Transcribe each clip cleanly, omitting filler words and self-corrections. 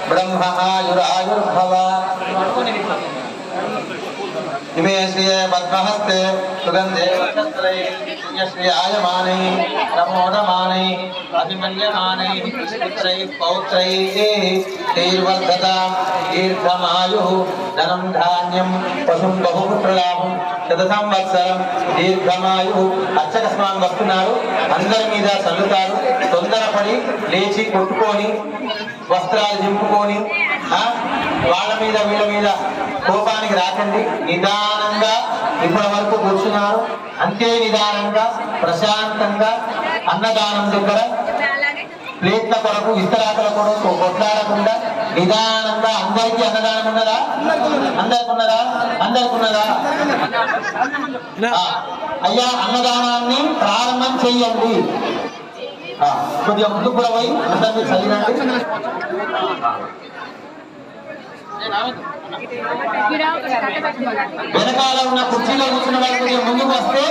ब्रह्मायुरायुर्भव इमे श्रिय पद्महस्ते सुगंधे श्रियायमानै प्रमोदमानै अभिमन्यमानै पुत्रैः पौत्रैः तैर्वर्धतां दीर्घमायुः धनं धान्यं पशुं बहुपुत्रलाभं शतसंवत्सरं दीर्घमायुः అర్చకస్వామి వస్తున్నారు అందరి మీద చల్లుతారు తొందరపడి లేచి కొట్టుకొని వస్త్రాలు దింపుకొని వాళ్ళ మీద వీళ్ళ మీద కోపానికి రాకండి నిదానంగా ఇప్పటి వరకు కూర్చున్నారు అంతే నిదానంగా ప్రశాంతంగా అన్నదానం దగ్గర ప్లేట్ల కొరకు విస్తరాకుల కొరకు కొట్లాడకుండా నిదానంగా అందరికీ అన్నదానం ఉన్నదా అందరికి ఉన్నదా అయ్యా అన్నదానాన్ని ప్రారంభం చెయ్యండి కొద్దిగా ముందు కూడా పోయి అందరినీ చదివినండి వెనకాల ఉన్న కుర్చీలో కూర్చున్న వాళ్ళు కొద్దిగా ముందుకు వస్తే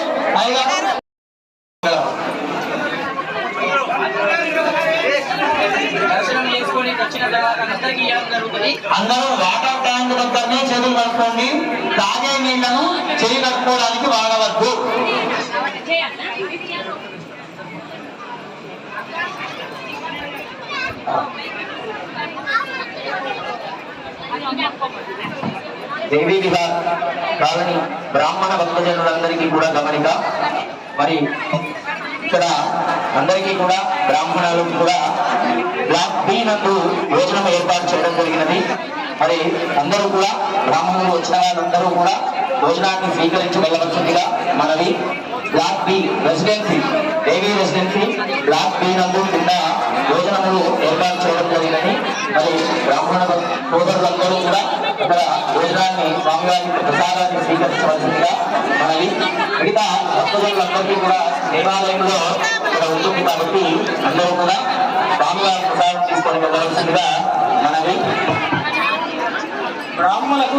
అందరూ వాటర్ ట్యాంక్ దగ్గరనే చేతులు కట్టుకోండి తాగే నీళ్లను చెయ్యి కట్టుకోవడానికి వాడవద్దు దేవీ విహార్ కాలనీ బ్రాహ్మణ భక్తజనులందరికీ కూడా గమనిక మరి ఇక్కడ అందరికీ కూడా బ్రాహ్మణులకు కూడా బ్లాక్ బి నందు భోజనం ఏర్పాటు చేయడం జరిగినది మరి అందరూ కూడా బ్రాహ్మణులు వచ్చిన వాళ్ళందరూ కూడా భోజనాన్ని స్వీకరించి వెళ్ళవలసిందిగా మనవి బ్లాక్ బి రెసిడెన్సీ దేవీ రెసిడెన్సీ బ్లాక్ బి నందు కింద భోజనములు ఏర్పాటు చేయడం జరిగినది మరి బ్రాహ్మణ సోదరులందరూ కూడా ఇక్కడ భోజనాన్ని స్వామివారి ప్రసాదాన్ని స్వీకరించవలసిందిగా మనవి మిగతా భక్తులందరికీ కూడా దేవాలయంలో ఇక్కడ ఉంటుంది కాబట్టి అందరూ కూడా స్వామివారి ప్రసాదం తీసుకొని వెళ్ళవలసిందిగా మనవి బ్రాహ్మణులకు